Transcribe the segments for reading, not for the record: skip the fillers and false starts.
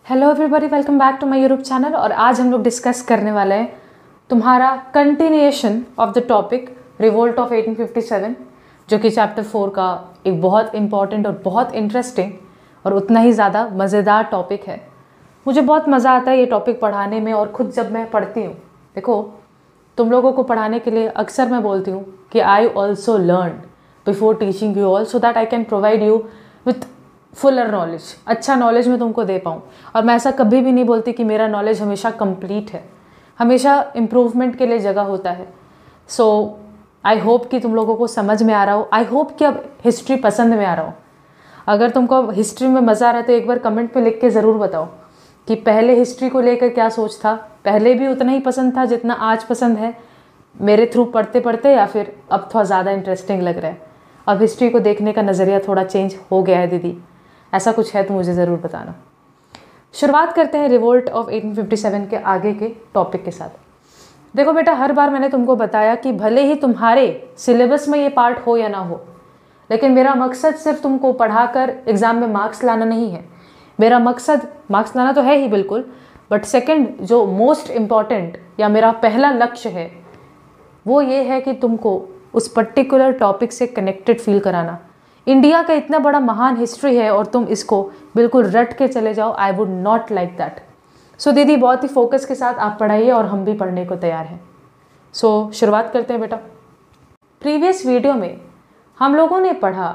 Hello everybody, welcome back to my YouTube channel. और आज हम लोग डिस्कस करने वाले हैं तुम्हारा continuation of the topic revolt of 1857, जो कि चैप्टर 4 का एक बहुत इंपॉर्टेंट और बहुत इंटरेस्टिंग और उतना ही ज़्यादा मज़ेदार टॉपिक है। मुझे बहुत मज़ा आता है ये टॉपिक पढ़ाने में, और ख़ुद जब मैं पढ़ती हूँ, देखो तुम लोगों को पढ़ाने के लिए अक्सर मैं बोलती हूँ कि I also learn before teaching you all, so that I can provide you with Fuller knowledge, अच्छा नॉलेज मैं तुमको दे पाऊँ। और मैं ऐसा कभी भी नहीं बोलती कि मेरा नॉलेज हमेशा कंप्लीट है, हमेशा इम्प्रूवमेंट के लिए जगह होता है। सो आई होप कि तुम लोगों को समझ में आ रहा हो। आई होप कि अब हिस्ट्री पसंद में आ रहा हो। अगर तुमको हिस्ट्री में मज़ा आ रहा है तो एक बार कमेंट में लिख के ज़रूर बताओ कि पहले हिस्ट्री को लेकर क्या सोच था, पहले भी उतना ही पसंद था जितना आज पसंद है मेरे थ्रू पढ़ते पढ़ते, या फिर अब थोड़ा ज़्यादा इंटरेस्टिंग लग रहा है, अब हिस्ट्री को देखने का नज़रिया थोड़ा चेंज हो गया है। दीदी ऐसा कुछ है तो मुझे ज़रूर बताना। शुरुआत करते हैं रिवोल्ट ऑफ 1857 के आगे के टॉपिक के साथ। देखो बेटा, हर बार मैंने तुमको बताया कि भले ही तुम्हारे सिलेबस में ये पार्ट हो या ना हो, लेकिन मेरा मकसद सिर्फ तुमको पढ़ाकर एग्ज़ाम में मार्क्स लाना नहीं है। मेरा मकसद मार्क्स लाना तो है ही बिल्कुल, बट सेकंड जो मोस्ट इम्पॉर्टेंट या मेरा पहला लक्ष्य है वो ये है कि तुमको उस पर्टिकुलर टॉपिक से कनेक्टेड फील कराना। इंडिया का इतना बड़ा महान हिस्ट्री है और तुम इसको बिल्कुल रट के चले जाओ, I would not like that. So दीदी बहुत ही फोकस के साथ आप पढ़ाइए और हम भी पढ़ने को तैयार हैं। सो शुरुआत करते हैं बेटा। प्रीवियस वीडियो में हम लोगों ने पढ़ा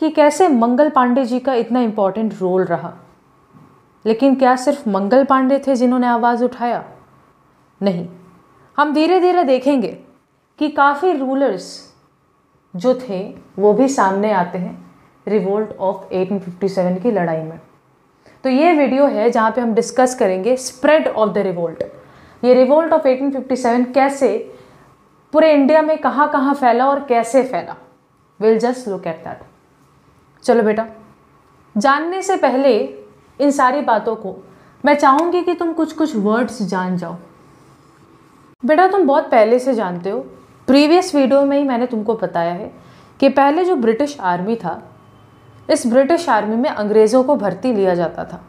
कि कैसे मंगल पांडे जी का इतना इम्पॉर्टेंट रोल रहा, लेकिन क्या सिर्फ मंगल पांडे थे जिन्होंने आवाज़ उठाया? नहीं, हम धीरे धीरे देखेंगे कि काफ़ी रूलर्स जो थे वो भी सामने आते हैं रिवोल्ट ऑफ 1857 की लड़ाई में। तो ये वीडियो है जहाँ पे हम डिस्कस करेंगे स्प्रेड ऑफ द रिवोल्ट। ये रिवोल्ट ऑफ 1857 कैसे पूरे इंडिया में कहाँ कहाँ फैला और कैसे फैला, will just look at that. चलो बेटा, जानने से पहले इन सारी बातों को मैं चाहूँगी कि तुम कुछ कुछ वर्ड्स जान जाओ। बेटा तुम बहुत पहले से जानते हो, प्रीवियस वीडियो में ही मैंने तुमको बताया है कि पहले जो ब्रिटिश आर्मी था, इस ब्रिटिश आर्मी में अंग्रेज़ों को भर्ती लिया जाता था,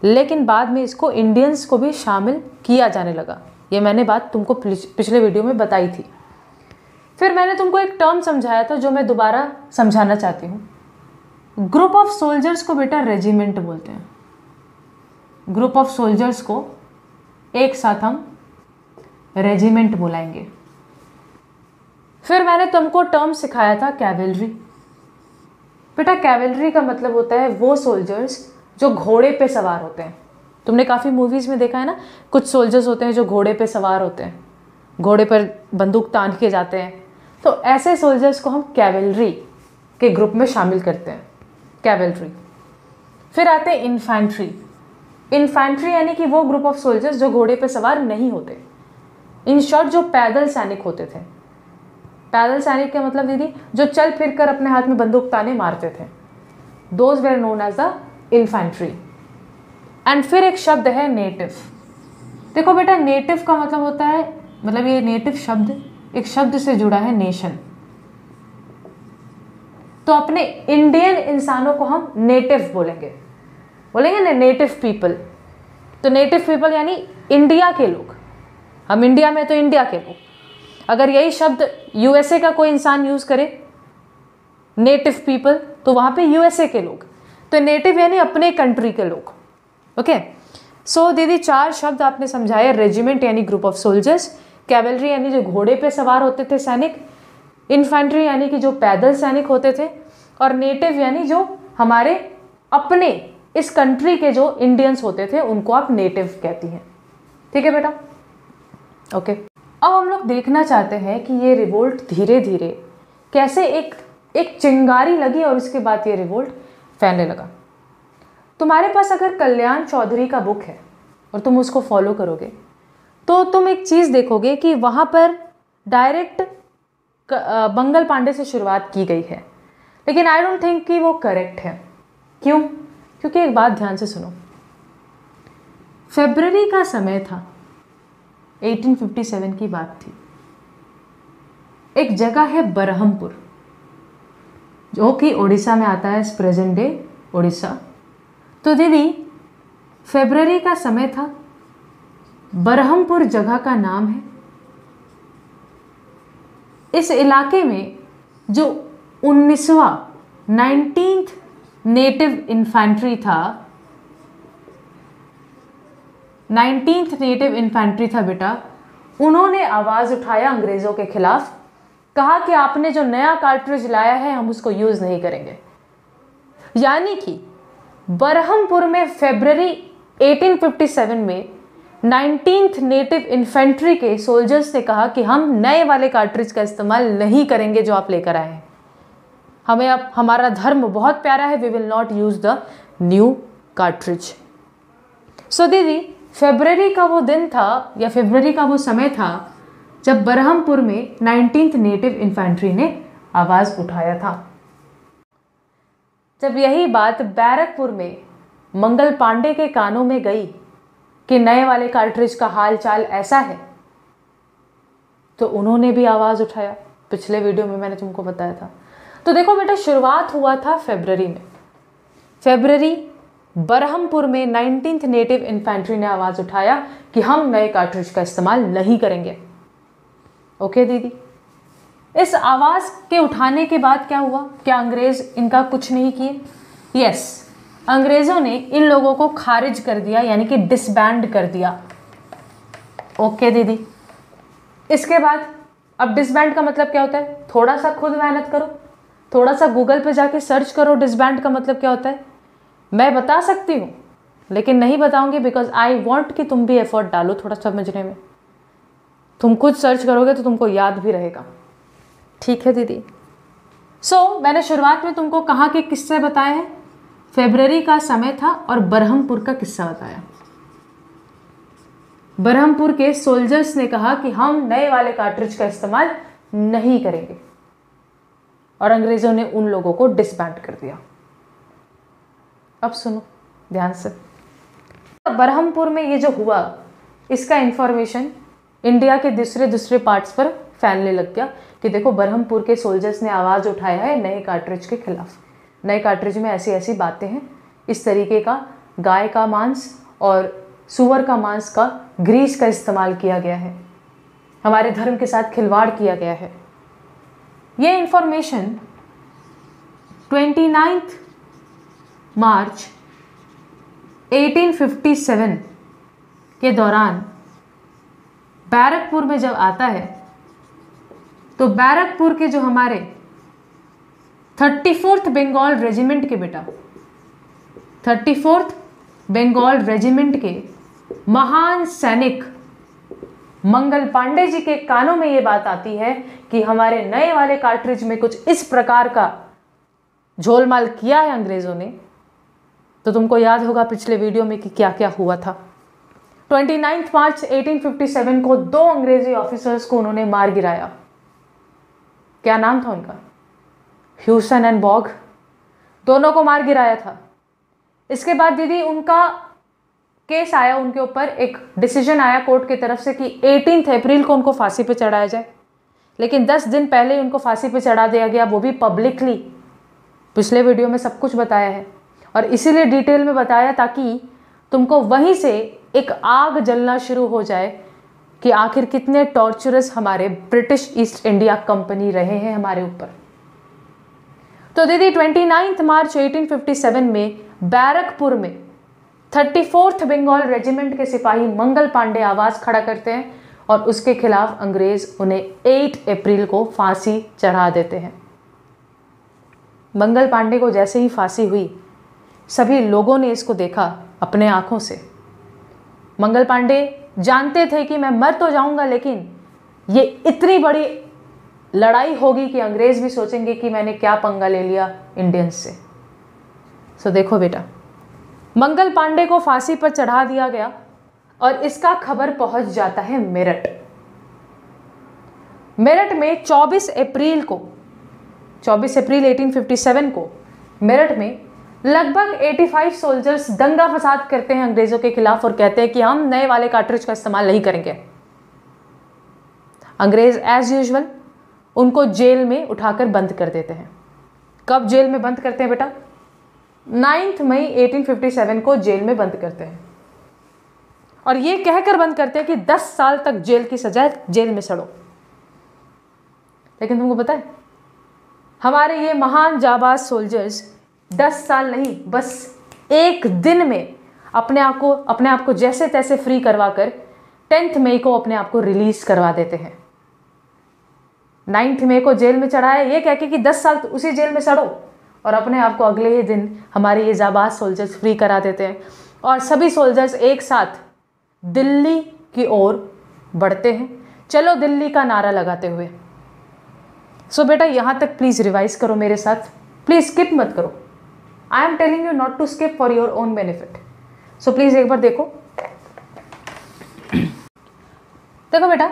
लेकिन बाद में इसको इंडियंस को भी शामिल किया जाने लगा। ये मैंने बात तुमको पिछले वीडियो में बताई थी। फिर मैंने तुमको एक टर्म समझाया था जो मैं दोबारा समझाना चाहती हूँ। ग्रुप ऑफ सोल्जर्स को बेटा रेजिमेंट बोलते हैं। ग्रुप ऑफ सोल्जर्स को एक साथ हम रेजिमेंट बुलाएंगे। फिर मैंने तुमको टर्म सिखाया था कैवेलरी। बेटा कैवेलरी का मतलब होता है वो सोल्जर्स जो घोड़े पे सवार होते हैं। तुमने काफ़ी मूवीज़ में देखा है ना, कुछ सोल्जर्स होते हैं जो घोड़े पे सवार होते हैं, घोड़े पर बंदूक तान के जाते हैं। तो ऐसे सोल्जर्स को हम कैवेलरी के ग्रुप में शामिल करते हैं, कैवेलरी। फिर आते हैं इन्फैंट्री। इन्फैंट्री यानी कि वो ग्रुप ऑफ सोल्जर्स जो घोड़े पे सवार नहीं होते, इन शॉर्ट जो पैदल सैनिक होते थे। पैदल सैनिक का मतलब दीदी जो चल फिर कर अपने हाथ में बंदूक ताने मारते थे, those were known as the infantry. And फिर एक शब्द है नेटिव। देखो बेटा, नेटिव का मतलब होता है, मतलब ये नेटिव शब्द एक शब्द से जुड़ा है, नेशन। तो अपने इंडियन इंसानों को हम नेटिव बोलेंगे ना, नेटिव पीपल। तो नेटिव पीपल यानी इंडिया के लोग। हम इंडिया में तो इंडिया के लोग। अगर यही शब्द यूएसए का कोई इंसान यूज़ करे, नेटिव पीपल, तो वहाँ पे यूएसए के लोग। तो नेटिव यानी अपने कंट्री के लोग। ओके, सो दीदी 4 शब्द आपने समझाए। रेजिमेंट यानी ग्रुप ऑफ सोल्जर्स, कैवेलरी यानी जो घोड़े पे सवार होते थे सैनिक, इन्फैंट्री यानी कि जो पैदल सैनिक होते थे, और नेटिव यानी जो हमारे अपने इस कंट्री के जो इंडियंस होते थे उनको आप नेटिव कहती हैं। ठीक है बेटा, ओके। अब हम लोग देखना चाहते हैं कि ये रिवोल्ट धीरे धीरे कैसे एक चिंगारी लगी और उसके बाद ये रिवोल्ट फैलने लगा। तुम्हारे पास अगर कल्याण चौधरी का बुक है और तुम उसको फॉलो करोगे तो तुम एक चीज़ देखोगे कि वहाँ पर डायरेक्ट मंगल पांडे से शुरुआत की गई है, लेकिन आई डोंट थिंक कि वो करेक्ट है। क्यों? क्योंकि एक बात ध्यान से सुनो, फरवरी का समय था, 1857 की बात थी। एक जगह है बरहमपुर, जो कि उड़ीसा में आता है, प्रेजेंट डे उड़ीसा। तो दीदी फरवरी का समय था, बरहमपुर जगह का नाम है। इस इलाके में जो 19th नेटिव इन्फेंट्री था, 19th नेटिव इन्फेंट्री था बेटा, उन्होंने आवाज़ उठाया अंग्रेज़ों के खिलाफ, कहा कि आपने जो नया कार्ट्रिज लाया है हम उसको यूज़ नहीं करेंगे। यानी कि बरहमपुर में फरवरी 1857 में 19th नेटिव इन्फेंट्री के सोल्जर्स ने कहा कि हम नए वाले कार्ट्रिज का इस्तेमाल नहीं करेंगे जो आप लेकर आए हैं, हमें अब हमारा धर्म बहुत प्यारा है, we will not use the new cartridge. So दीदी, फरवरी का वो दिन था या फरवरी का वो समय था जब बरहमपुर में 19th नेटिव इन्फेंट्री ने आवाज़ उठाया था। जब यही बात बैरकपुर में मंगल पांडे के कानों में गई कि नए वाले कार्ट्रिज का हाल चाल ऐसा है, तो उन्होंने भी आवाज़ उठाया। पिछले वीडियो में मैंने तुमको बताया था। तो देखो बेटा, शुरुआत हुआ था फरवरी में। फरवरी बरहमपुर में 19th नेटिव इन्फेंट्री ने आवाज़ उठाया कि हम नए कार्ट्रिज का इस्तेमाल नहीं करेंगे। ओके दीदी, इस आवाज़ के उठाने के बाद क्या हुआ? क्या अंग्रेज़ इनका कुछ नहीं किए? यस, अंग्रेज़ों ने इन लोगों को खारिज कर दिया, यानी कि डिसबैंड कर दिया। ओके दीदी, इसके बाद अब डिसबैंड का मतलब क्या होता है? थोड़ा सा खुद मेहनत करो, थोड़ा सा गूगल पे जाके सर्च करो डिसबैंड का मतलब क्या होता है। मैं बता सकती हूँ लेकिन नहीं बताऊंगी, बिकॉज आई वॉन्ट कि तुम भी एफर्ट डालो थोड़ा समझने में। तुम खुद सर्च करोगे तो तुमको याद भी रहेगा। ठीक है दीदी। सो मैंने शुरुआत में तुमको कहाँ के किस्से बताए हैं? फरवरी का समय था और बरहमपुर का किस्सा बताया। बरहमपुर के सोल्जर्स ने कहा कि हम नए वाले कार्ट्रिज का इस्तेमाल नहीं करेंगे और अंग्रेज़ों ने उन लोगों को डिसबैंड कर दिया। अब सुनो ध्यान से, बरहमपुर में ये जो हुआ इसका इंफॉर्मेशन इंडिया के दूसरे पार्ट्स पर फैलने लग गया कि देखो बरहमपुर के सोल्जर्स ने आवाज़ उठाया है नए कार्ट्रिज के खिलाफ। नए कार्ट्रिज में ऐसी ऐसी बातें हैं, इस तरीके का गाय का मांस और सूअर का मांस का ग्रीस का इस्तेमाल किया गया है, हमारे धर्म के साथ खिलवाड़ किया गया है। ये इंफॉर्मेशन 29 मार्च 1857 के दौरान बैरकपुर में जब आता है तो बैरकपुर के जो हमारे 34th बंगाल रेजिमेंट के बेटा 34th बंगाल रेजिमेंट के महान सैनिक मंगल पांडे जी के कानों में ये बात आती है कि हमारे नए वाले कार्ट्रिज में कुछ इस प्रकार का झोलमाल किया है अंग्रेज़ों ने। तो तुमको याद होगा पिछले वीडियो में कि क्या क्या हुआ था। 29 मार्च 1857 को 2 अंग्रेजी ऑफिसर्स को उन्होंने मार गिराया। क्या नाम था उनका? Hewson and Baugh. दोनों को मार गिराया था। इसके बाद दीदी उनका केस आया, उनके ऊपर एक डिसीजन आया कोर्ट की तरफ से कि 18 अप्रैल को उनको फांसी पे चढ़ाया जाए, लेकिन 10 दिन पहले उनको फांसी पे चढ़ा दिया गया, वो भी पब्लिकली। पिछले वीडियो में सब कुछ बताया है और इसीलिए डिटेल में बताया ताकि तुमको वहीं से एक आग जलना शुरू हो जाए कि आखिर कितने टॉर्चरस हमारे ब्रिटिश ईस्ट इंडिया कंपनी रहे हैं हमारे ऊपर। तो दीदी 29 मार्च 1857 में बैरकपुर में 34th बंगाल रेजिमेंट के सिपाही मंगल पांडे आवाज़ खड़ा करते हैं और उसके खिलाफ अंग्रेज उन्हें 8 अप्रैल को फांसी चढ़ा देते हैं। मंगल पांडे को जैसे ही फांसी हुई सभी लोगों ने इसको देखा अपने आंखों से। मंगल पांडे जानते थे कि मैं मर तो जाऊंगा, लेकिन ये इतनी बड़ी लड़ाई होगी कि अंग्रेज भी सोचेंगे कि मैंने क्या पंगा ले लिया इंडियंस से। सो देखो बेटा, मंगल पांडे को फांसी पर चढ़ा दिया गया और इसका खबर पहुंच जाता है मेरठ। मेरठ में 24 अप्रैल 1857 को मेरठ में लगभग 85 सोल्जर्स दंगा फसाद करते हैं अंग्रेजों के खिलाफ और कहते हैं कि हम नए वाले कार्ट्रिज का इस्तेमाल नहीं करेंगे। अंग्रेज एज यूजुअल उनको जेल में उठाकर बंद कर देते हैं। कब जेल में बंद करते हैं बेटा? 9 मई 1857 को जेल में बंद करते हैं। और ये कहकर बंद करते हैं कि 10 साल तक जेल की सजा, जेल में सड़ो। लेकिन तुमको पता है हमारे ये महान जाबाज सोल्जर्स 10 साल नहीं, बस एक दिन में अपने आप को जैसे तैसे फ्री करवा कर 10 मई को अपने आप को रिलीज करवा देते हैं। 9 मई को जेल में चढ़ाया ये कह के कि 10 साल उसी जेल में सड़ो, और अपने आप को अगले ही दिन हमारे ये जाबाज सोल्जर्स फ्री करा देते हैं और सभी सोल्जर्स एक साथ दिल्ली की ओर बढ़ते हैं, चलो दिल्ली का नारा लगाते हुए। सो बेटा यहाँ तक प्लीज़ रिवाइज करो मेरे साथ, प्लीज़ स्किप मत करो। I am telling you not to skip for your own benefit. So please एक बार देखो। देखो बेटा,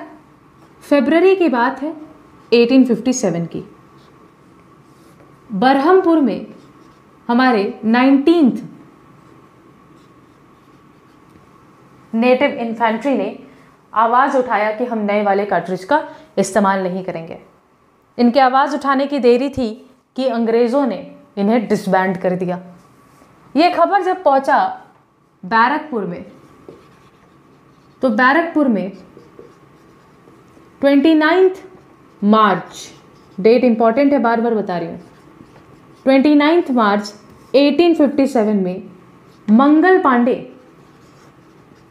फरवरी की बात है 1857 की। बरहमपुर में हमारे 19th नेटिव इन्फेंट्री ने आवाज़ उठाया कि हम नए वाले कार्ट्रिज का इस्तेमाल नहीं करेंगे। इनके आवाज़ उठाने की देरी थी कि अंग्रेज़ों ने इन्हें डिसबैंड कर दिया। ये खबर जब पहुंचा बैरकपुर में, तो बैरकपुर में 29 मार्च, डेट इंपॉर्टेंट है, बार बार बता रही हूँ, 29 मार्च 1857 में मंगल पांडे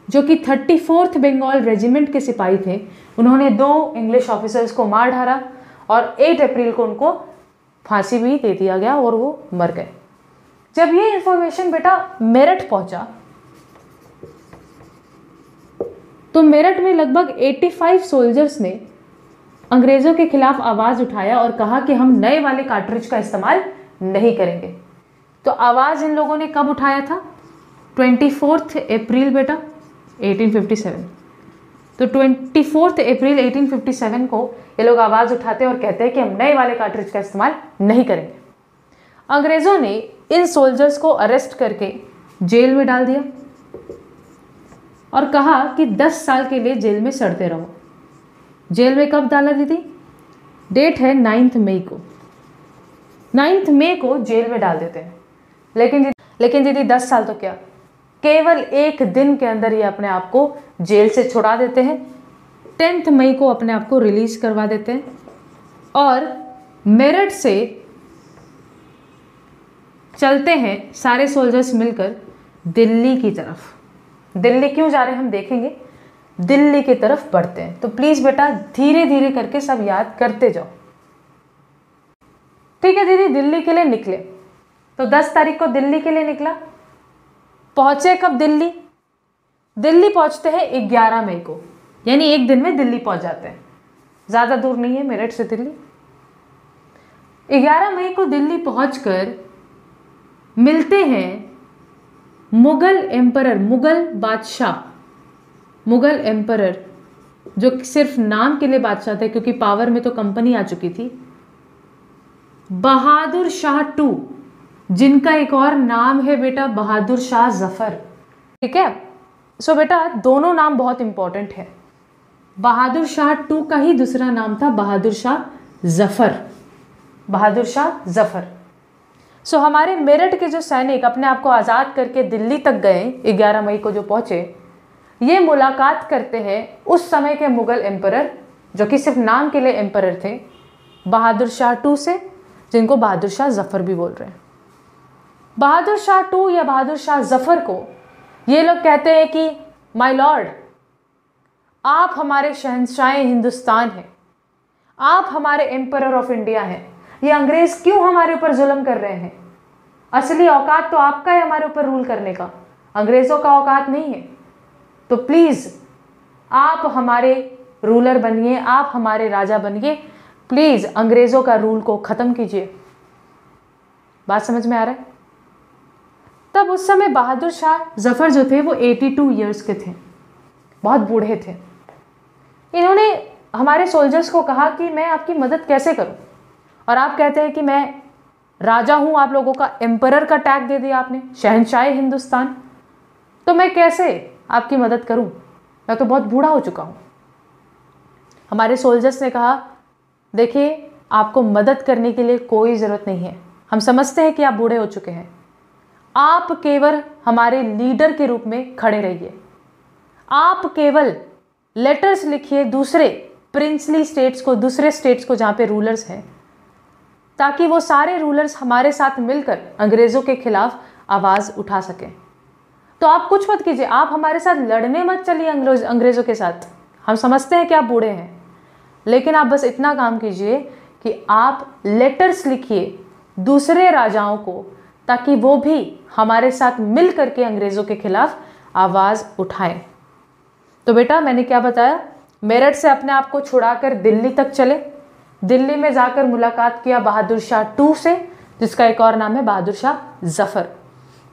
जो कि 34th बंगाल रेजिमेंट के सिपाही थे, उन्होंने 2 इंग्लिश ऑफिसर्स को मार डाला और 8 अप्रैल को उनको फांसी भी दे दिया गया और वो मर गए। जब ये इंफॉर्मेशन बेटा मेरठ पहुंचा तो मेरठ में लगभग 85 सोल्जर्स ने अंग्रेज़ों के खिलाफ आवाज़ उठाया और कहा कि हम नए वाले कार्ट्रिज का इस्तेमाल नहीं करेंगे। तो आवाज़ इन लोगों ने कब उठाया था? 24 अप्रैल बेटा 1857। तो 24 अप्रैल 1857 को ये लोग आवाज़ उठाते और कहते हैं कि हम नए वाले कार्ट्रिज का इस्तेमाल नहीं करेंगे। अंग्रेज़ों ने इन सोल्जर्स को अरेस्ट करके जेल में डाल दिया और कहा कि 10 साल के लिए जेल में सड़ते रहो। जेल में कब डाला दीदी? डेट है 9 मई को। 9 मई को जेल में डाल देते हैं। लेकिन दीदी 10 साल तो क्या, केवल एक दिन के अंदर ये अपने आप को जेल से छुड़ा देते हैं। 10 मई को अपने आप को रिलीज करवा देते हैं और मेरठ से चलते हैं सारे सोल्जर्स मिलकर दिल्ली की तरफ। दिल्ली क्यों जा रहे हैं हम देखेंगे, दिल्ली की तरफ बढ़ते हैं। तो प्लीज़ बेटा धीरे धीरे करके सब याद करते जाओ। ठीक है दीदी, दिल्ली के लिए निकले तो 10 तारीख को दिल्ली के लिए निकला। पहुंचे कब दिल्ली? दिल्ली पहुंचते हैं 11 मई को, यानी एक दिन में दिल्ली पहुंच जाते हैं। ज़्यादा दूर नहीं है मेरठ से दिल्ली। 11 मई को दिल्ली पहुंचकर मिलते हैं मुगल एम्परर, मुगल बादशाह, मुगल एम्परर जो सिर्फ नाम के लिए बादशाह थे क्योंकि पावर में तो कंपनी आ चुकी थी, बहादुर शाह टू, जिनका एक और नाम है बेटा बहादुर शाह जफर। ठीक है, सो बेटा दोनों नाम बहुत इंपॉर्टेंट है। बहादुर शाह टू का ही दूसरा नाम था बहादुर शाह जफर, बहादुर शाह जफर। सो हमारे मेरठ के जो सैनिक अपने आप को आज़ाद करके दिल्ली तक गए 11 मई को जो पहुँचे, ये मुलाकात करते हैं उस समय के मुगल एम्परर जो कि सिर्फ नाम के लिए एम्परर थे, बहादुर शाह टू से, जिनको बहादुर शाह जफर भी बोल रहे हैं। बहादुर शाह टू या बहादुर शाह जफर को ये लोग कहते हैं कि माय लॉर्ड, आप हमारे शहंशाह हिंदुस्तान हैं, आप हमारे एम्परर ऑफ इंडिया हैं। ये अंग्रेज़ क्यों हमारे ऊपर जुल्म कर रहे हैं? असली औकात तो आपका है हमारे ऊपर रूल करने का, अंग्रेज़ों का औकात नहीं है। तो प्लीज़ आप हमारे रूलर बनिए, आप हमारे राजा बनिए, प्लीज़ अंग्रेज़ों का रूल को ख़त्म कीजिए। बात समझ में आ रहा है? तब उस समय बहादुर शाह जफर जो थे वो 82 ईयर्स के थे, बहुत बूढ़े थे। इन्होंने हमारे सोल्जर्स को कहा कि मैं आपकी मदद कैसे करूं, और आप कहते हैं कि मैं राजा हूं, आप लोगों का एम्परर का टैग दे दिया आपने, शहंशाह हिंदुस्तान, तो मैं कैसे आपकी मदद करूं, मैं तो बहुत बूढ़ा हो चुका हूं। हमारे सोल्जर्स ने कहा देखिए आपको मदद करने के लिए कोई ज़रूरत नहीं है, हम समझते हैं कि आप बूढ़े हो चुके हैं, आप केवल हमारे लीडर के रूप में खड़े रहिए, आप केवल लेटर्स लिखिए दूसरे प्रिंसली स्टेट्स को, दूसरे स्टेट्स को जहाँ पे रूलर्स हैं, ताकि वो सारे रूलर्स हमारे साथ मिलकर अंग्रेज़ों के खिलाफ आवाज़ उठा सकें। तो आप कुछ मत कीजिए, आप हमारे साथ लड़ने मत चलिए अंग्रेज़ों के साथ। हम समझते हैं कि आप बूढ़े हैं, लेकिन आप बस इतना काम कीजिए कि आप लेटर्स लिखिए दूसरे राजाओं को, ताकि वो भी हमारे साथ मिल करके अंग्रेज़ों के खिलाफ आवाज़ उठाएं। तो बेटा मैंने क्या बताया, मेरठ से अपने आप को छुड़ाकर दिल्ली तक चले, दिल्ली में जाकर मुलाकात किया बहादुर शाह टू से, जिसका एक और नाम है बहादुर शाह जफ़र।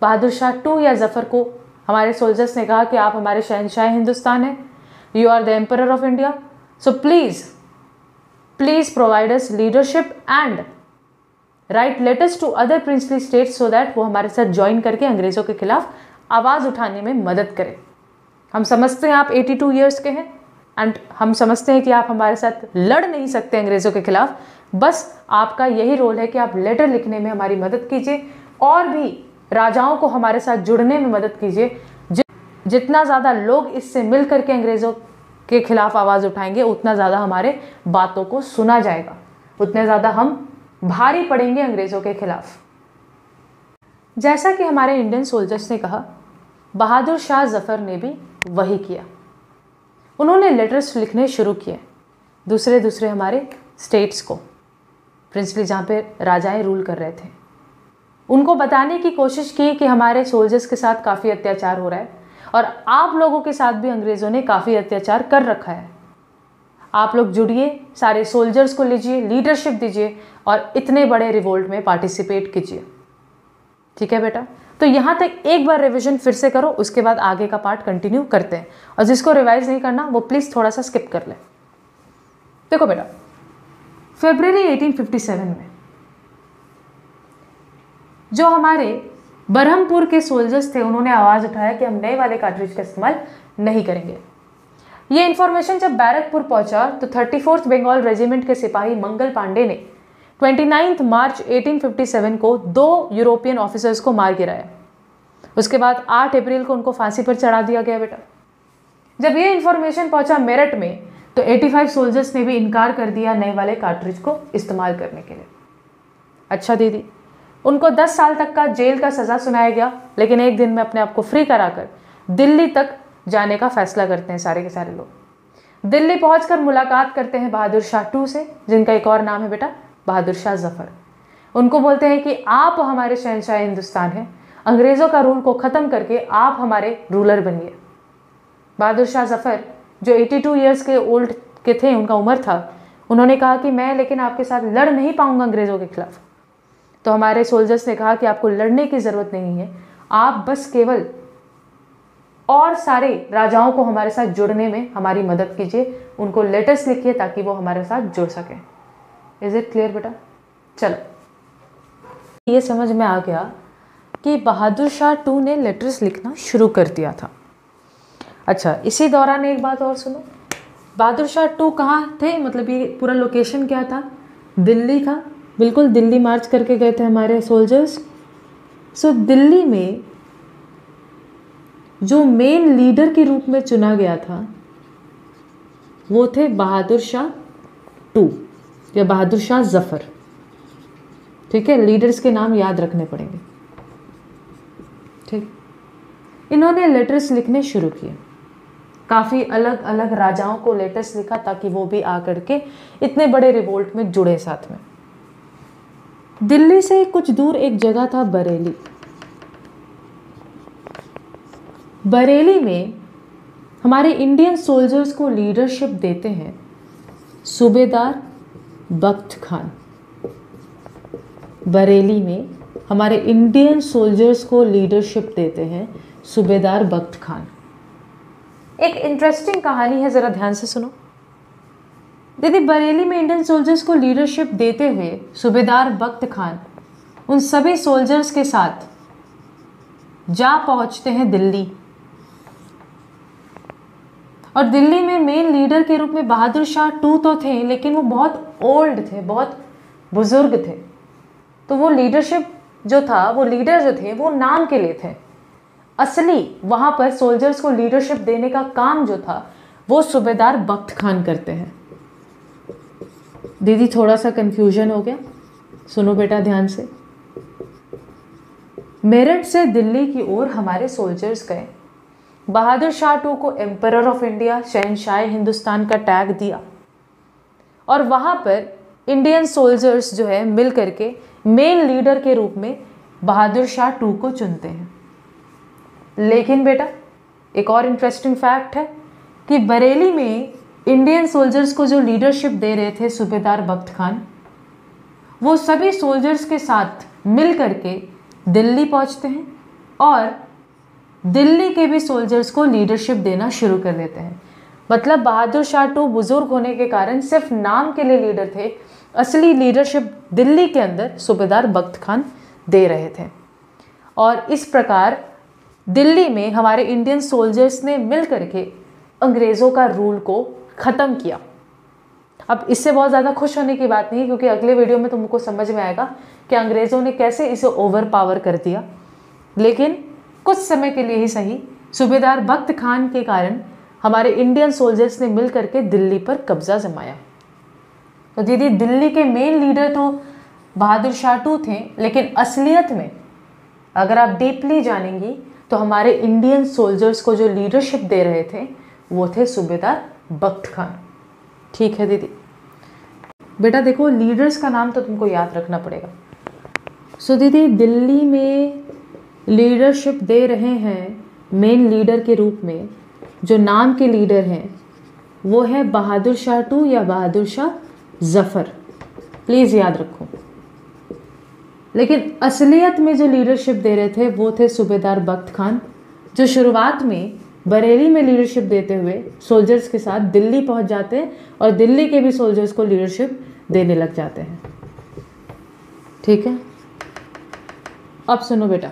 बहादुर शाह टू या जफ़र को हमारे सोल्जर्स ने कहा कि आप हमारे शहंशाह हिंदुस्तान हैं, you are the emperor of India, so please provide us leadership and write letters to other princely states so that वो हमारे साथ ज्वाइन करके अंग्रेज़ों के खिलाफ आवाज़ उठाने में मदद करें। हम समझते हैं आप 82 ईयर्स के हैं एंड हम समझते हैं कि आप हमारे साथ लड़ नहीं सकते अंग्रेज़ों के खिलाफ, बस आपका यही रोल है कि आप लेटर लिखने में हमारी मदद कीजिए और भी राजाओं को हमारे साथ जुड़ने में मदद कीजिए। जितना ज़्यादा लोग इससे मिल करके अंग्रेज़ों के खिलाफ आवाज़ उठाएंगे, उतना ज़्यादा हमारे बातों को सुना जाएगा, उतने ज़्यादा हम भारी पड़ेंगे अंग्रेज़ों के खिलाफ। जैसा कि हमारे इंडियन सोल्जर्स ने कहा, बहादुर शाह जफ़र ने भी वही किया। उन्होंने लेटर्स लिखने शुरू किए दूसरे हमारे स्टेट्स को, प्रिंसली जहाँ पे राजाएं रूल कर रहे थे, उनको बताने की कोशिश की कि हमारे सोल्जर्स के साथ काफ़ी अत्याचार हो रहा है और आप लोगों के साथ भी अंग्रेज़ों ने काफ़ी अत्याचार कर रखा है। आप लोग जुड़िए, सारे सोल्जर्स को लीजिए, लीडरशिप दीजिए और इतने बड़े रिवोल्ट में पार्टिसिपेट कीजिए। ठीक है बेटा, तो यहाँ तक एक बार रिवीजन फिर से करो, उसके बाद आगे का पार्ट कंटिन्यू करते हैं। और जिसको रिवाइज नहीं करना वो प्लीज़ थोड़ा सा स्किप कर ले। देखो बेटा, फरवरी 1857 में जो हमारे बरहमपुर के सोल्जर्स थे, उन्होंने आवाज़ उठाया कि हम नए वाले कार्ट्रिज का इस्तेमाल नहीं करेंगे। ये इन्फॉर्मेशन जब बैरकपुर पहुंचा तो 34th बंगाल रेजिमेंट के सिपाही मंगल पांडे ने 29 मार्च 1857 को 2 यूरोपियन ऑफिसर्स को मार गिराया। उसके बाद 8 अप्रैल को उनको फांसी पर चढ़ा दिया गया। बेटा जब ये इन्फॉर्मेशन पहुंचा मेरठ में तो 85 सोल्जर्स ने भी इनकार कर दिया नए वाले कार्ट्रिज को इस्तेमाल करने के लिए। अच्छा दीदी, उनको 10 साल तक का जेल का सज़ा सुनाया गया, लेकिन एक दिन में अपने आप को फ्री कराकर दिल्ली तक जाने का फैसला करते हैं सारे के सारे लोग। दिल्ली पहुंचकर मुलाकात करते हैं बहादुर शाह टू से, जिनका एक और नाम है बेटा बहादुर शाह जफ़र। उनको बोलते हैं कि आप हमारे शहंशाह हिंदुस्तान हैं, अंग्रेज़ों का रूल को ख़त्म करके आप हमारे रूलर बनिए। बहादुर शाह जफ़र जो 82 ईयर्स के ओल्ड के थे, उनका उम्र था, उन्होंने कहा कि मैं लेकिन आपके साथ लड़ नहीं पाऊंगा अंग्रेज़ों के खिलाफ। तो हमारे सोल्जर्स ने कहा कि आपको लड़ने की ज़रूरत नहीं है, आप बस केवल और सारे राजाओं को हमारे साथ जुड़ने में हमारी मदद कीजिए, उनको लेटर्स लिखिए ताकि वो हमारे साथ जुड़ सकें। इज़ इट क्लियर बेटा? चलो, ये समझ में आ गया कि बहादुर शाह टू ने लेटर्स लिखना शुरू कर दिया था। अच्छा, इसी दौरान एक बात और सुनो, बहादुर शाह टू कहाँ थे, मतलब ये पूरा लोकेशन क्या था? दिल्ली था, बिल्कुल दिल्ली मार्च करके गए थे हमारे सोल्जर्स। सो दिल्ली में जो मेन लीडर के रूप में चुना गया था वो थे बहादुर शाह टू या बहादुर शाह जफ़र। ठीक है, लीडर्स के नाम याद रखने पड़ेंगे। ठीक, इन्होंने लेटर्स लिखने शुरू किए, काफ़ी अलग अलग राजाओं को लेटर्स लिखा ताकि वो भी आकर के इतने बड़े रिवोल्ट में जुड़े साथ में। दिल्ली से कुछ दूर एक जगह था बरेली। बरेली में हमारे इंडियन सोल्जर्स को लीडरशिप देते हैं सूबेदार बख्त खान। बरेली में हमारे इंडियन सोल्जर्स को लीडरशिप देते हैं सूबेदार बख्त खान। एक इंटरेस्टिंग कहानी है, ज़रा ध्यान से सुनो। दीदी, बरेली में इंडियन सोल्जर्स को लीडरशिप देते हुए सूबेदार बख्त खान उन सभी सोल्जर्स के साथ जा पहुंचते हैं दिल्ली। और दिल्ली में मेन लीडर के रूप में बहादुर शाह टू तो थे, लेकिन वो बहुत ओल्ड थे, बहुत बुजुर्ग थे। तो वो लीडरशिप जो था, वो लीडर जो थे वो नाम के लिए थे, असली वहाँ पर सोल्जर्स को लीडरशिप देने का काम जो था वो सूबेदार बख्त खान करते हैं। दीदी थोड़ा सा कंफ्यूजन हो गया, सुनो बेटा ध्यान से। मेरठ से दिल्ली की ओर हमारे सोल्जर्स गए, बहादुर शाह टू को एम्परर ऑफ इंडिया, शहंशाह हिंदुस्तान का टैग दिया और वहाँ पर इंडियन सोल्जर्स जो है मिल करके मेन लीडर के रूप में बहादुर शाह टू को चुनते हैं। लेकिन बेटा एक और इंटरेस्टिंग फैक्ट है कि बरेली में इंडियन सोल्जर्स को जो लीडरशिप दे रहे थे सूबेदार बख्त खान, वो सभी सोल्जर्स के साथ मिल करके दिल्ली पहुंचते हैं और दिल्ली के भी सोल्जर्स को लीडरशिप देना शुरू कर देते हैं। मतलब बहादुर शाह टू बुजुर्ग होने के कारण सिर्फ नाम के लिए लीडर थे, असली लीडरशिप दिल्ली के अंदर सूबेदार बख्त खान दे रहे थे। और इस प्रकार दिल्ली में हमारे इंडियन सोल्जर्स ने मिल करके अंग्रेज़ों का रूल को ख़त्म किया। अब इससे बहुत ज़्यादा खुश होने की बात नहीं है, क्योंकि अगले वीडियो में तुमको समझ में आएगा कि अंग्रेज़ों ने कैसे इसे ओवर पावर कर दिया। लेकिन कुछ समय के लिए ही सही, सूबेदार बख्त खान के कारण हमारे इंडियन सोल्जर्स ने मिल करके दिल्ली पर कब्जा जमाया। तो दीदी दिल्ली के मेन लीडर तो बहादुर शाह टू थे, लेकिन असलियत में अगर आप डीपली जानेंगी तो हमारे इंडियन सोल्जर्स को जो लीडरशिप दे रहे थे वो थे सूबेदार बख्त खान। ठीक है दीदी। बेटा देखो लीडर्स का नाम तो तुमको याद रखना पड़ेगा। सो दीदी दिल्ली में लीडरशिप दे रहे हैं मेन लीडर के रूप में, जो नाम के लीडर हैं वो है बहादुर शाह टू या बहादुर शाह जफ़र, प्लीज़ याद रखो। लेकिन असलियत में जो लीडरशिप दे रहे थे वो थे सूबेदार बख्त खान, जो शुरुआत में बरेली में लीडरशिप देते हुए सोल्जर्स के साथ दिल्ली पहुंच जाते हैं और दिल्ली के भी सोल्जर्स को लीडरशिप देने लग जाते हैं। ठीक है, अब सुनो बेटा,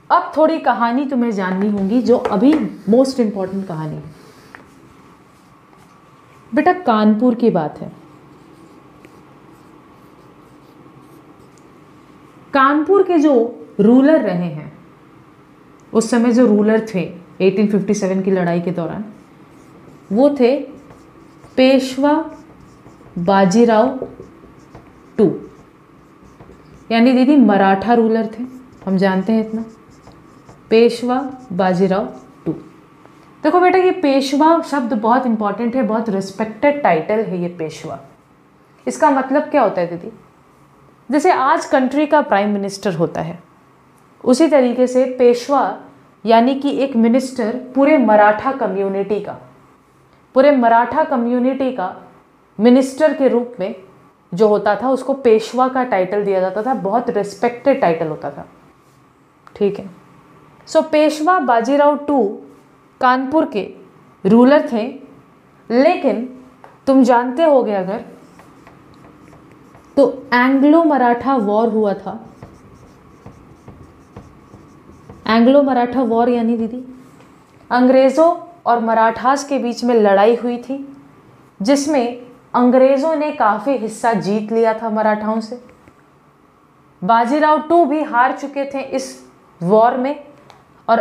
अब थोड़ी कहानी तुम्हें जाननी होगी जो अभी मोस्ट इंपॉर्टेंट कहानी है। बेटा कानपुर की बात है। कानपुर के जो रूलर रहे हैं उस समय, जो रूलर थे 1857 की लड़ाई के दौरान, वो थे पेशवा बाजीराव टू, यानी दीदी मराठा रूलर थे, हम जानते हैं इतना, पेशवा बाजीराव टू। देखो बेटा ये पेशवा शब्द बहुत इंपॉर्टेंट है, बहुत रिस्पेक्टेड टाइटल है ये पेशवा। इसका मतलब क्या होता है दीदी? जैसे आज कंट्री का प्राइम मिनिस्टर होता है, उसी तरीके से पेशवा यानी कि एक मिनिस्टर पूरे मराठा कम्युनिटी का मिनिस्टर के रूप में जो होता था उसको पेशवा का टाइटल दिया जाता था, बहुत रिस्पेक्टेड टाइटल होता था। ठीक है, सो पेशवा बाजीराव टू कानपुर के रूलर थे, लेकिन तुम जानते होगे अगर तो एंग्लो मराठा वॉर हुआ था। एंग्लो मराठा वॉर यानी दीदी अंग्रेज़ों और मराठास के बीच में लड़ाई हुई थी, जिसमें अंग्रेज़ों ने काफ़ी हिस्सा जीत लिया था मराठाओं से। बाजीराव टू भी हार चुके थे इस वॉर में और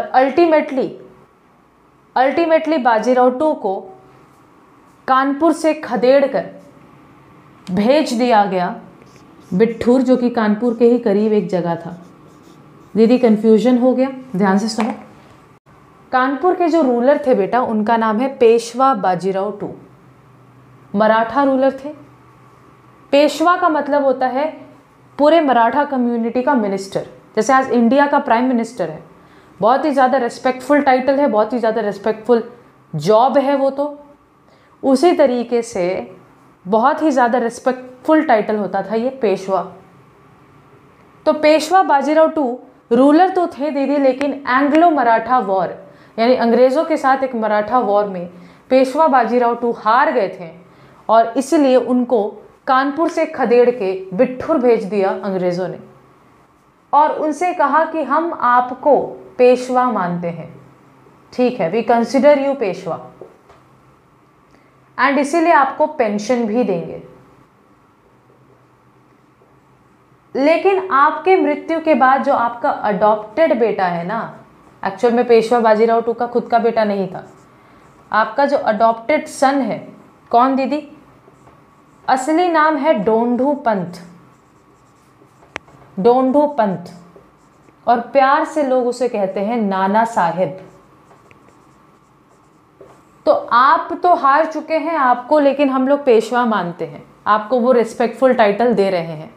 अल्टीमेटली बाजीराव टू को कानपुर से खदेड़ कर भेज दिया गया बिट्ठूर, जो कि कानपुर के ही करीब एक जगह था। दीदी कंफ्यूजन हो गया, ध्यान से सुनो। कानपुर के जो रूलर थे बेटा उनका नाम है पेशवा बाजीराव टू, मराठा रूलर थे। पेशवा का मतलब होता है पूरे मराठा कम्युनिटी का मिनिस्टर, जैसे आज इंडिया का प्राइम मिनिस्टर है। बहुत ही ज़्यादा रिस्पेक्टफुल टाइटल है, बहुत ही ज़्यादा रिस्पेक्टफुल जॉब है वो। तो उसी तरीके से बहुत ही ज़्यादा रिस्पेक्टफुल टाइटल होता था ये पेशवा। तो पेशवा बाजीराव टू रूलर तो थे दीदी, लेकिन एंग्लो मराठा वॉर यानी अंग्रेज़ों के साथ एक मराठा वॉर में पेशवा बाजीराव टू हार गए थे और इसलिए उनको कानपुर से खदेड़ के बिट्ठूर भेज दिया अंग्रेज़ों ने और उनसे कहा कि हम आपको पेशवा मानते हैं, ठीक है, we consider you Peshwa and इसीलिए आपको पेंशन भी देंगे। लेकिन आपके मृत्यु के बाद जो आपका अडॉप्टेड बेटा है ना, एक्चुअल में पेशवा बाजीराव टू का खुद का बेटा नहीं था, आपका जो अडॉप्टेड सन है, कौन दीदी? असली नाम है डोंडू पंत, डोंडू पंत, और प्यार से लोग उसे कहते हैं नाना साहेब। तो आप तो हार चुके हैं आपको, लेकिन हम लोग पेशवा मानते हैं, आपको वो रिस्पेक्टफुल टाइटल दे रहे हैं,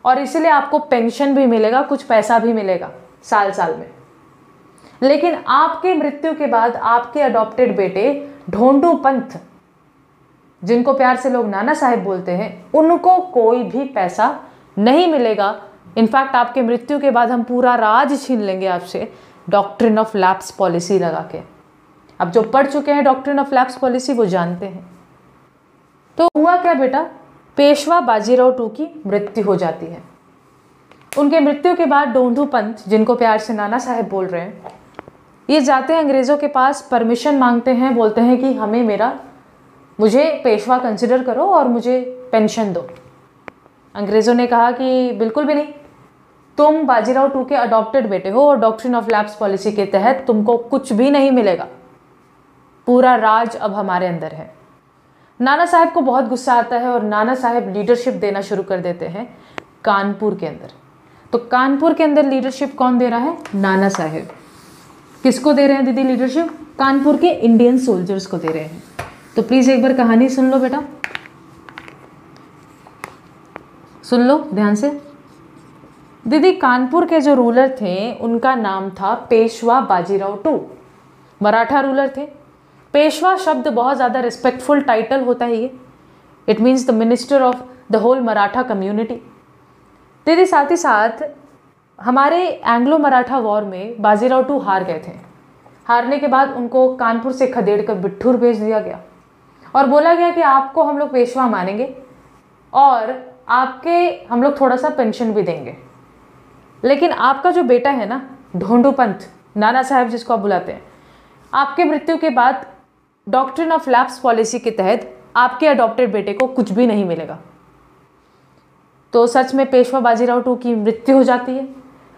और इसलिए आपको पेंशन भी मिलेगा, कुछ पैसा भी मिलेगा साल साल में। लेकिन आपके मृत्यु के बाद आपके अडॉप्टेड बेटे ढोंडू पंत, जिनको प्यार से लोग नाना साहेब बोलते हैं, उनको कोई भी पैसा नहीं मिलेगा। इनफैक्ट आपके मृत्यु के बाद हम पूरा राज छीन लेंगे आपसे, डॉक्ट्रिन ऑफ लैप्स पॉलिसी लगा के। अब जो पढ़ चुके हैं डॉक्ट्रिन ऑफ लैप्स पॉलिसी वो जानते हैं। तो हुआ क्या बेटा, पेशवा बाजीराव टू की मृत्यु हो जाती है। उनके मृत्यु के बाद डोंडू पंत, जिनको प्यार से नाना साहेब बोल रहे हैं, ये जाते हैं अंग्रेज़ों के पास, परमिशन मांगते हैं, बोलते हैं कि मुझे पेशवा कंसिडर करो और मुझे पेंशन दो। अंग्रेज़ों ने कहा कि बिल्कुल भी नहीं, तुम बाजीराव टू के अडॉप्टेड बेटे हो और डॉक्ट्रिन ऑफ लैप्स पॉलिसी के तहत तुमको कुछ भी नहीं मिलेगा, पूरा राज अब हमारे अंदर है। नाना साहेब को बहुत गुस्सा आता है और नाना साहेब लीडरशिप देना शुरू कर देते हैं कानपुर के अंदर। तो कानपुर के अंदर लीडरशिप कौन दे रहा है? नाना साहेब। किसको दे रहे हैं दीदी लीडरशिप? कानपुर के इंडियन सोल्जर्स को दे रहे हैं। तो प्लीज़ एक बार कहानी सुन लो बेटा, सुन लो ध्यान से। दीदी कानपुर के जो रूलर थे उनका नाम था पेशवा बाजीराव टू, मराठा रूलर थे। पेशवा शब्द बहुत ज़्यादा रिस्पेक्टफुल टाइटल होता है ये, it means the minister of the whole Maratha community. दीदी साथ ही साथ हमारे एंग्लो मराठा वॉर में बाजीराव टू हार गए थे। हारने के बाद उनको कानपुर से खदेड़ कर बिट्ठूर भेज दिया गया और बोला गया कि आपको हम लोग पेशवा मानेंगे और हम लोग थोड़ा सा पेंशन भी देंगे, लेकिन आपका जो बेटा है ना ढोंडू पंत, नाना साहेब जिसको आप बुलाते हैं, आपके मृत्यु के बाद डॉक्ट्रिन ऑफ लैप्स पॉलिसी के तहत आपके अडॉप्टेड बेटे को कुछ भी नहीं मिलेगा। तो सच में पेशवा बाजीराव टू की मृत्यु हो जाती है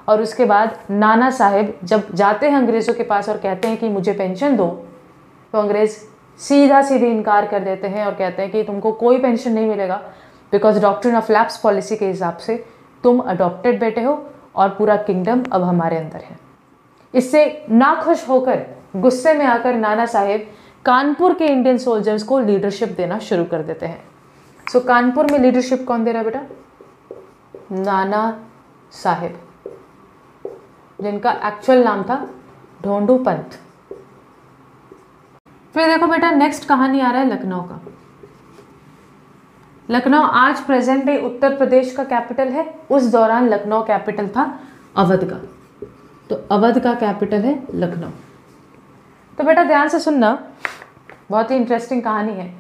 और उसके बाद नाना साहेब जब जाते हैं अंग्रेज़ों के पास और कहते हैं कि मुझे पेंशन दो, तो अंग्रेज़ सीधा इनकार कर देते हैं और कहते हैं कि तुमको कोई पेंशन नहीं मिलेगा, because doctrine of lapse policy के हिसाब से तुम अडॉप्टेड बेटे हो और पूरा किंगडम अब हमारे अंदर है। इससे नाखुश होकर, गुस्से में आकर नाना साहेब कानपुर के इंडियन सोल्जर्स को लीडरशिप देना शुरू कर देते हैं। सो कानपुर में लीडरशिप कौन दे रहा है बेटा? नाना साहेब, जिनका एक्चुअल नाम था ढोंडू पंत। फिर देखो बेटा नेक्स्ट कहानी आ रहा है लखनऊ का। लखनऊ आज प्रेजेंट डे उत्तर प्रदेश का कैपिटल है, उस दौरान लखनऊ कैपिटल था अवध का। तो अवध का कैपिटल है लखनऊ। तो बेटा ध्यान से सुनना, बहुत ही इंटरेस्टिंग कहानी है।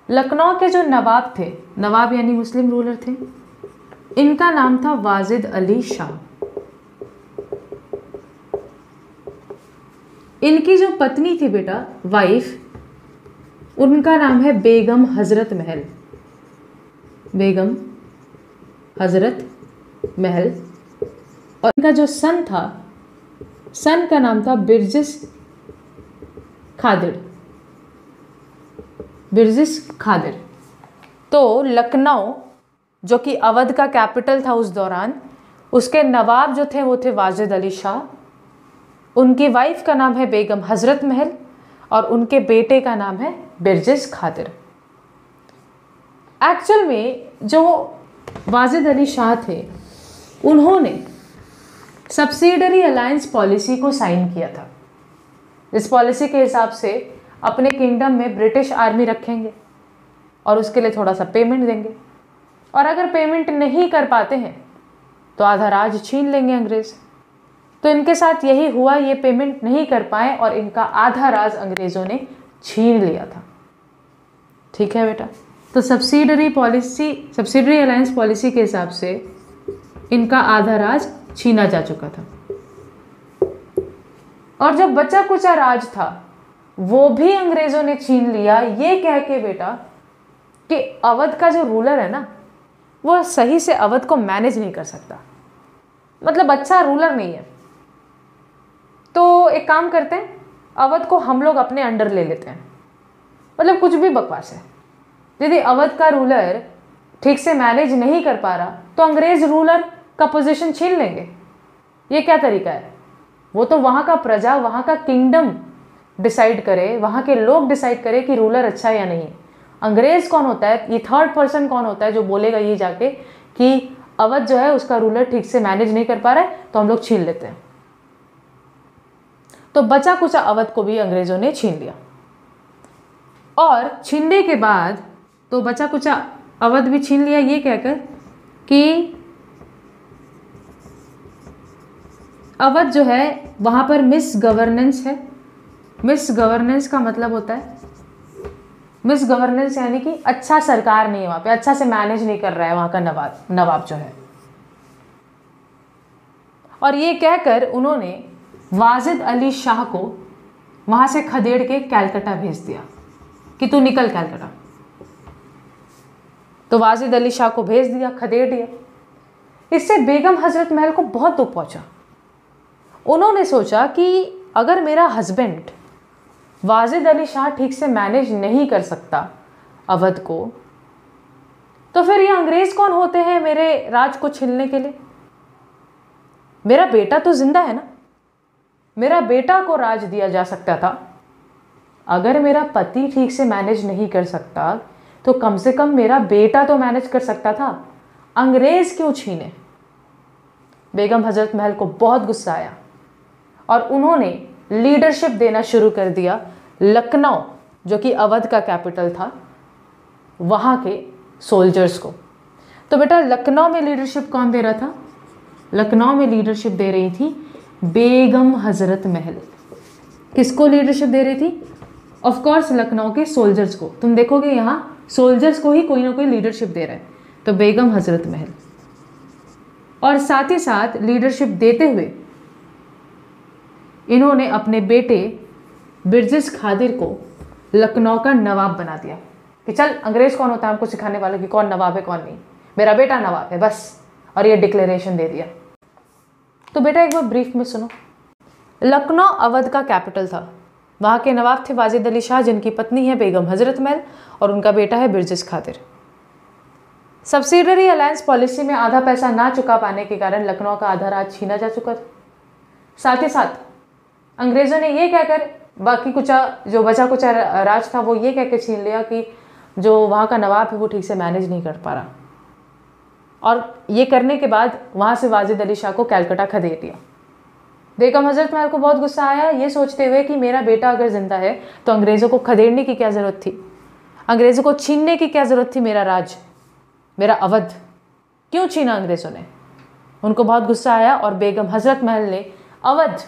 लखनऊ के जो नवाब थे, नवाब यानी मुस्लिम रूलर थे, इनका नाम था वाजिद अली शाह। इनकी जो पत्नी थी बेटा, वाइफ, उनका नाम है बेगम हजरत महल, बेगम हजरत महल। और इनका जो सन था, सन का नाम था बिरजिस खादिर, बिरजिस खादिर। तो लखनऊ जो कि अवध का कैपिटल था उस दौरान, उसके नवाब जो थे वो थे वाजिद अली शाह, उनकी वाइफ का नाम है बेगम हजरत महल और उनके बेटे का नाम है बिरजिस खादिर। एक्चुअल में जो वाजिद अली शाह थे, उन्होंने सब्सिडरी अलायंस पॉलिसी को साइन किया था। इस पॉलिसी के हिसाब से अपने किंगडम में ब्रिटिश आर्मी रखेंगे और उसके लिए थोड़ा सा पेमेंट देंगे, और अगर पेमेंट नहीं कर पाते हैं तो आधा राज छीन लेंगे अंग्रेज़। तो इनके साथ यही हुआ, ये पेमेंट नहीं कर पाए और इनका आधा राज अंग्रेज़ों ने छीन लिया था। ठीक है बेटा, तो सब्सिडरी अलायंस पॉलिसी के हिसाब से इनका आधा राज छीना जा चुका था, और जब बचा कुचा राज था वो भी अंग्रेज़ों ने छीन लिया, ये कह के बेटा कि अवध का जो रूलर है ना, वो सही से अवध को मैनेज नहीं कर सकता, मतलब अच्छा रूलर नहीं है। तो एक काम करते हैं, अवध को हम लोग अपने अंडर ले लेते हैं। मतलब कुछ भी बकवास है। यदि अवध का रूलर ठीक से मैनेज नहीं कर पा रहा तो अंग्रेज रूलर का पोजीशन छीन लेंगे। ये क्या तरीका है? वो तो वहाँ का प्रजा, वहाँ का किंगडम डिसाइड करे, वहाँ के लोग डिसाइड करे कि रूलर अच्छा है या नहीं। अंग्रेज कौन होता है? ये थर्ड पर्सन कौन होता है जो बोलेगा ये जाके कि अवध जो है उसका रूलर ठीक से मैनेज नहीं कर पा रहा है, तो हम लोग छीन लेते हैं। तो बचा कुचा अवध को भी अंग्रेजों ने छीन लिया, और छीनने के बाद तो बचा कुचा अवध भी छीन लिया ये कहकर कि अवध जो है वहाँ पर मिस गवर्नेंस है। मिस गवर्नेंस का मतलब होता है, मिस गवर्नेंस यानी कि अच्छा सरकार नहीं है वहाँ पे, अच्छा से मैनेज नहीं कर रहा है वहाँ का नवाब जो है। और ये कहकर उन्होंने वाजिद अली शाह को वहाँ से खदेड़ के कैलकाटा भेज दिया कि तू निकल कैलकाटा। तो वाजिद अली शाह को भेज दिया, खदेड़ दिया। इससे बेगम हजरत महल को बहुत दुख पहुंचा। उन्होंने सोचा कि अगर मेरा हस्बैंड वाजिद अली शाह ठीक से मैनेज नहीं कर सकता अवध को, तो फिर ये अंग्रेज कौन होते हैं मेरे राज को छीनने के लिए? मेरा बेटा तो जिंदा है ना, मेरा बेटा को राज दिया जा सकता था। अगर मेरा पति ठीक से मैनेज नहीं कर सकता तो कम से कम मेरा बेटा तो मैनेज कर सकता था, अंग्रेज क्यों छीने? बेगम हजरत महल को बहुत गुस्सा आया और उन्होंने लीडरशिप देना शुरू कर दिया लखनऊ, जो कि अवध का कैपिटल था, वहाँ के सोल्जर्स को। तो बेटा लखनऊ में लीडरशिप कौन दे रहा था? लखनऊ में लीडरशिप दे रही थी बेगम हजरत महल। किसको लीडरशिप दे रही थी? ऑफ कोर्स लखनऊ के सोल्जर्स को। तुम देखोगे यहाँ सोल्जर्स को ही कोई ना कोई लीडरशिप दे रहा है, तो बेगम हजरत महल। और साथ ही साथ लीडरशिप देते हुए इन्होंने अपने बेटे बिरजिस खादिर को लखनऊ का नवाब बना दिया कि चल अंग्रेज कौन होता है हमको सिखाने वाला कि कौन नवाब है कौन नहीं, मेरा बेटा नवाब है बस। और ये डिक्लेरेशन दे दिया। तो बेटा एक बार ब्रीफ में सुनो। लखनऊ अवध का कैपिटल था। वहाँ के नवाब थे वाजिद अली शाह, जिनकी पत्नी है बेगम हजरत महल और उनका बेटा है Birjis Khadir. Subsidiary alliance policy में आधा पैसा ना चुका पाने के कारण लखनऊ का आधा राज छीना जा चुका था। साथ ही साथ अंग्रेजों ने ये कहकर बाकी कुछ जो बचा कुछ राज था वो ये कहकर छीन लिया कि जो वहाँ का नवाब है वो ठीक से मैनेज नहीं कर पा रहा। और ये करने के बाद वहाँ से वाजिद अली शाह को कैलकाटा खदेड़ दिया। बेगम हजरत महल को बहुत गुस्सा आया, ये सोचते हुए कि मेरा बेटा अगर जिंदा है तो अंग्रेज़ों को खदेड़ने की क्या ज़रूरत थी, अंग्रेज़ों को छीनने की क्या ज़रूरत थी, मेरा राज, मेरा अवध क्यों छीना अंग्रेज़ों ने। उनको बहुत गुस्सा आया और बेगम हजरत महल ने अवध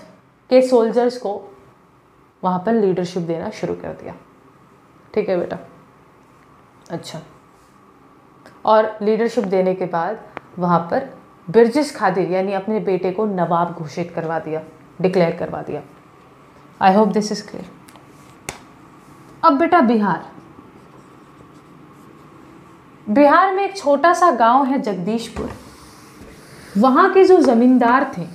के सोल्जर्स को वहाँ पर लीडरशिप देना शुरू कर दिया। ठीक है बेटा, अच्छा। और लीडरशिप देने के बाद वहाँ पर बिरजिस खादिर यानी अपने बेटे को नवाब घोषित करवा दिया, डिक्लेयर करवा दिया। I hope this is clear. अब बेटा बिहार। बिहार में एक छोटा सा गांव है जगदीशपुर। वहाँ के जो जमींदार थे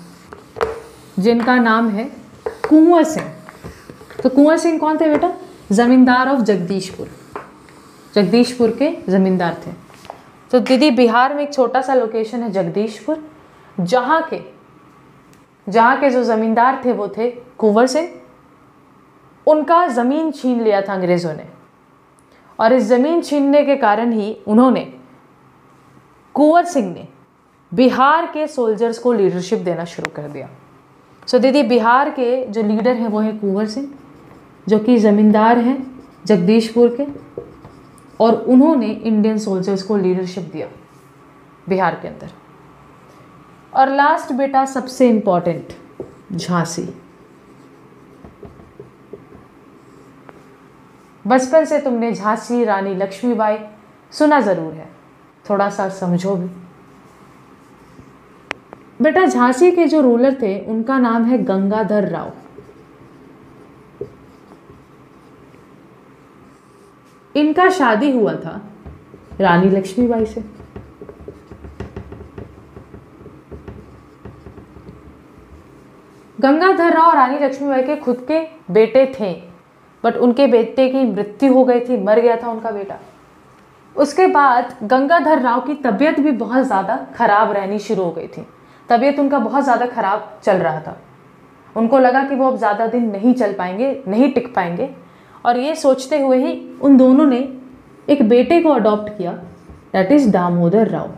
जिनका नाम है कुंवर सिंह। तो कुंवर सिंह कौन थे बेटा? जमींदार ऑफ जगदीशपुर, जगदीशपुर के जमींदार थे। तो दीदी बिहार में एक छोटा सा लोकेशन है जगदीशपुर, जहाँ के जो ज़मींदार थे वो थे कुंवर सिंह। उनका ज़मीन छीन लिया था अंग्रेज़ों ने, और इस ज़मीन छीनने के कारण ही उन्होंने, कुंवर सिंह ने बिहार के सोल्जर्स को लीडरशिप देना शुरू कर दिया। सो दीदी बिहार के जो लीडर हैं वो हैं कुंवर सिंह, जो कि ज़मींदार हैं जगदीशपुर के, और उन्होंने इंडियन सोल्जर्स को लीडरशिप दिया बिहार के अंदर। और लास्ट बेटा सबसे इम्पॉर्टेंट, झांसी। बचपन से तुमने झांसी रानी लक्ष्मीबाई सुना ज़रूर है, थोड़ा सा समझो भी। बेटा झांसी के जो रूलर थे उनका नाम है गंगाधर राव। इनका शादी हुआ था रानी लक्ष्मीबाई से। गंगाधर राव और रानी लक्ष्मीबाई के खुद के बेटे थे, बट उनके बेटे की मृत्यु हो गई थी, मर गया था उनका बेटा। उसके बाद गंगाधर राव की तबीयत भी बहुत ज़्यादा खराब रहनी शुरू हो गई थी। तबीयत उनका बहुत ज़्यादा खराब चल रहा था। उनको लगा कि वो अब ज़्यादा दिन नहीं चल पाएंगे, नहीं टिक पाएंगे, और ये सोचते हुए ही उन दोनों ने एक बेटे को अडॉप्ट किया, दैट इज दामोदर राव।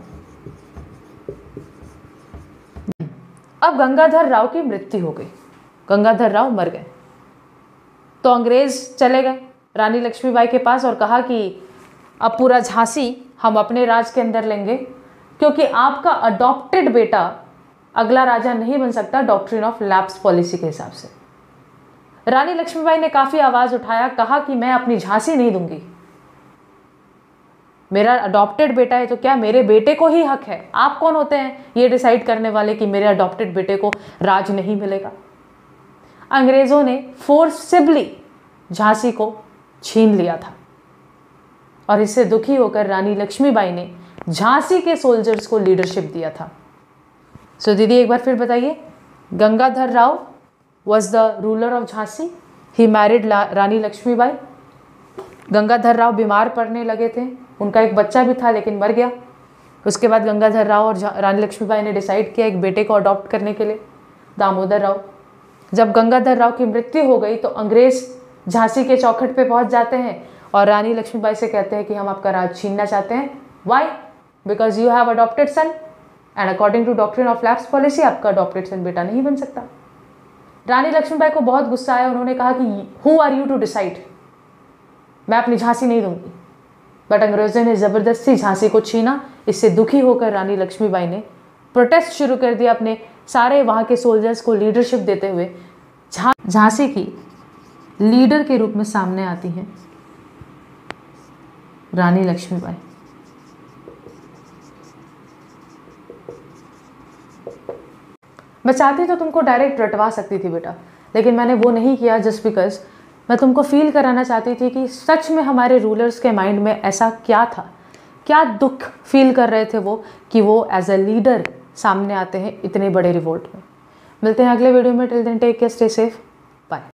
अब गंगाधर राव की मृत्यु हो गई, गंगाधर राव मर गए, तो अंग्रेज चले गए रानी लक्ष्मीबाई के पास और कहा कि अब पूरा झांसी हम अपने राज के अंदर लेंगे, क्योंकि आपका अडॉप्टेड बेटा अगला राजा नहीं बन सकता डॉक्ट्रिन ऑफ लैप्स पॉलिसी के हिसाब से। रानी लक्ष्मीबाई ने काफ़ी आवाज़ उठाया, कहा कि मैं अपनी झांसी नहीं दूंगी, मेरा अडॉप्टेड बेटा है तो क्या मेरे बेटे को ही हक है, आप कौन होते हैं ये डिसाइड करने वाले कि मेरे अडॉप्टेड बेटे को राज नहीं मिलेगा। अंग्रेज़ों ने फोर्सिबली झांसी को छीन लिया था और इससे दुखी होकर रानी लक्ष्मीबाई ने झांसी के सोल्जर्स को लीडरशिप दिया था। सो दीदी एक बार फिर बताइए, Gangadhar Rao was the ruler of Jhansi, he married Rani Lakshmibai. Gangadhar Rao बीमार पड़ने लगे थे, उनका एक बच्चा भी था लेकिन मर गया। उसके बाद गंगाधर राव और रानी लक्ष्मीबाई ने डिसाइड किया एक बेटे को अडॉप्ट करने के लिए, दामोदर राव। जब गंगाधर राव की मृत्यु हो गई तो अंग्रेज झांसी के चौखट पे पहुंच जाते हैं और रानी लक्ष्मीबाई से कहते हैं कि हम आपका राज छीनना चाहते हैं। Why? Because you have adopted son and according to doctrine of lapse policy आपका अडॉप्टेड सन बेटा नहीं बन सकता। रानी लक्ष्मीबाई को बहुत गुस्सा आया, उन्होंने कहा कि who are you to decide, मैं अपनी झांसी नहीं दूंगी। बट अंग्रेजों ने ज़बरदस्ती झांसी को छीना। इससे दुखी होकर रानी लक्ष्मीबाई ने प्रोटेस्ट शुरू कर दिया, अपने सारे वहाँ के सोल्जर्स को लीडरशिप देते हुए। झांसी की लीडर के रूप में सामने आती हैं रानी लक्ष्मीबाई। मैं चाहती तो तुमको डायरेक्ट रटवा सकती थी बेटा, लेकिन मैंने वो नहीं किया, जस्ट बिकॉज मैं तुमको फील कराना चाहती थी कि सच में हमारे रूलर्स के माइंड में ऐसा क्या था, क्या दुख फील कर रहे थे वो कि वो एज अ लीडर सामने आते हैं इतने बड़े रिवोल्ट में। मिलते हैं अगले वीडियो में, till then take care, stay safe.